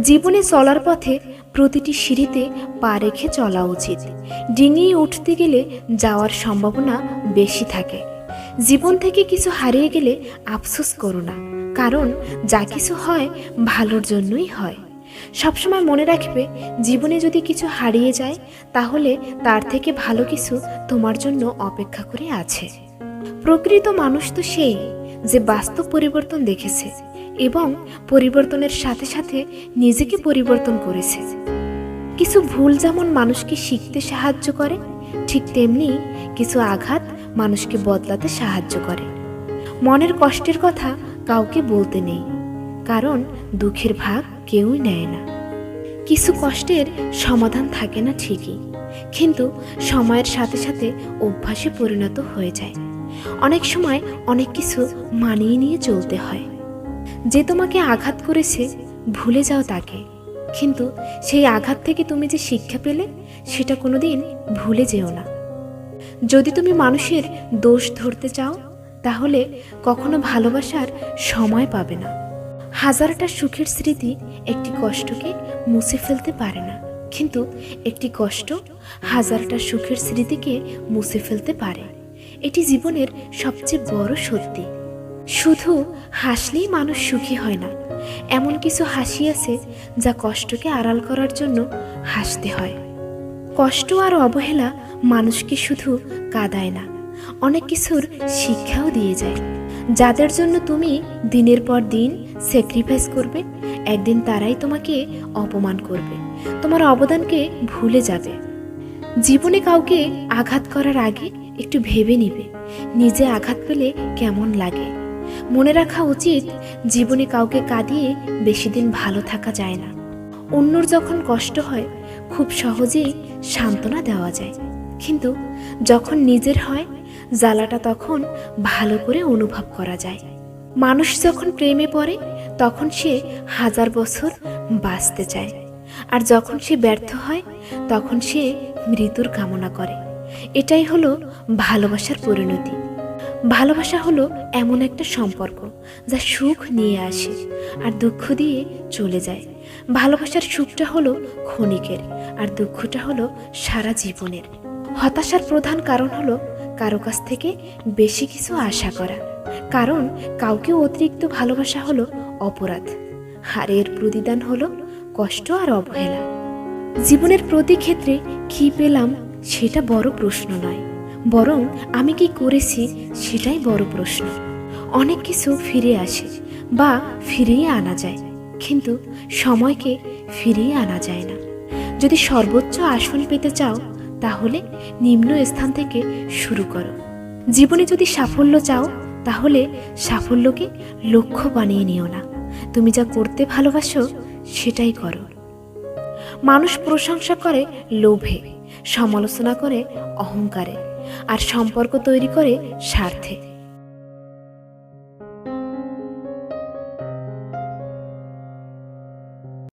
জীবনে চলার পথে প্রতিটি সিঁড়িতে পা রেখে চলা উচিত। ডিঙিয়ে উঠতে গেলে যাওয়ার সম্ভাবনা বেশি থাকে। জীবন থেকে কিছু হারিয়ে গেলে আফসোস করো না, কারণ যা কিছু হয় ভালোর জন্যই হয়। সবসময় মনে রাখবে, জীবনে যদি কিছু হারিয়ে যায় তাহলে তার থেকে ভালো কিছু তোমার জন্য অপেক্ষা করে আছে। প্রকৃত মানুষ তো সেই যে বাস্তব পরিবর্তন দেখেছে এবং পরিবর্তনের সাথে সাথে নিজেকে পরিবর্তন করেছে। কিছু ভুল যেমন মানুষকে শিখতে সাহায্য করে, ঠিক তেমনি কিছু আঘাত মানুষকে বদলাতে সাহায্য করে। মনের কষ্টের কথা কাউকে বলতে নেই, কারণ দুঃখের ভাগ কেউই নেয় না। কিছু কষ্টের সমাধান থাকে না ঠিকই, কিন্তু সময়ের সাথে সাথে অভ্যাসে পরিণত হয়ে যায়। অনেক সময় অনেক কিছু মানিয়ে নিয়ে চলতে হয়। যে তোমাকে আঘাত করেছে ভুলে যাও তাকে, কিন্তু সেই আঘাত থেকে তুমি যে শিক্ষা পেলে সেটা কোনোদিন ভুলে যেও না। যদি তুমি মানুষের দোষ ধরতে চাও তাহলে কখনো ভালোবাসার সময় পাবে না। হাজারটা সুখের স্মৃতি একটি কষ্টকে মুছে ফেলতে পারে না, কিন্তু একটি কষ্ট হাজারটা সুখের স্মৃতিকে মুছে ফেলতে পারে। এটি জীবনের সবচেয়ে বড় সত্যি। শুধু হাসলেই মানুষ সুখী হয় না, এমন কিছু হাসি আছে যা কষ্টকে আড়াল করার জন্য হাসতে হয়। কষ্ট আর অবহেলা মানুষকে শুধু কাঁদায় না, অনেক কিছুর শিক্ষাও দিয়ে যায়। যাদের জন্য তুমি দিনের পর দিন স্যাক্রিফাইস করবে, একদিন তারাই তোমাকে অপমান করবে, তোমার অবদানকে ভুলে যাবে। জীবনে কাউকে আঘাত করার আগে একটু ভেবে নিবে নিজে আঘাত পেলে কেমন লাগে। মনে রাখা উচিত, জীবনে কাউকে কাঁদিয়ে বেশি দিন ভালো থাকা যায় না। অন্যর যখন কষ্ট হয় খুব সহজেই সান্ত্বনা দেওয়া যায়, কিন্তু যখন নিজের হয় জ্বালাটা তখন ভালো করে অনুভব করা যায়। মানুষ যখন প্রেমে পড়ে তখন সে 1000 বছর বাঁচতে চায়, আর যখন সে ব্যর্থ হয় তখন সে মৃত্যুর কামনা করে। এটাই হলো ভালোবাসার পরিণতি। ভালোবাসা হলো এমন একটা সম্পর্ক যা সুখ নিয়ে আসে আর দুঃখ দিয়ে চলে যায়। ভালোবাসার সুখটা হলো ক্ষণিকের, আর দুঃখটা হলো সারা জীবনের। হতাশার প্রধান কারণ হলো কারো কাছ থেকে বেশি কিছু আশা করা, কারণ কাউকে অতিরিক্ত ভালোবাসা হলো অপরাধ, আর এর প্রতিদান হলো কষ্ট আর অবহেলা। জীবনের প্রতি ক্ষেত্রে কি পেলাম সেটা বড় প্রশ্ন নয়, বরং আমি কি করেছি সেটাই বড় প্রশ্ন। অনেক কিছু ফিরে আসে বা ফিরিয়ে আনা যায়, কিন্তু সময়কে ফিরিয়ে আনা যায় না। যদি সর্বোচ্চ আসন পেতে চাও তাহলে নিম্ন স্থান থেকে শুরু করো। জীবনে যদি সাফল্য চাও তাহলে সাফল্যকে লক্ষ্য বানিয়ে নিও না, তুমি যা করতে ভালোবাসো সেটাই করো। মানুষ প্রশংসা করে লোভে, সমালোচনা করে অহংকারে, আর সম্পর্ক তৈরি করে স্বার্থে।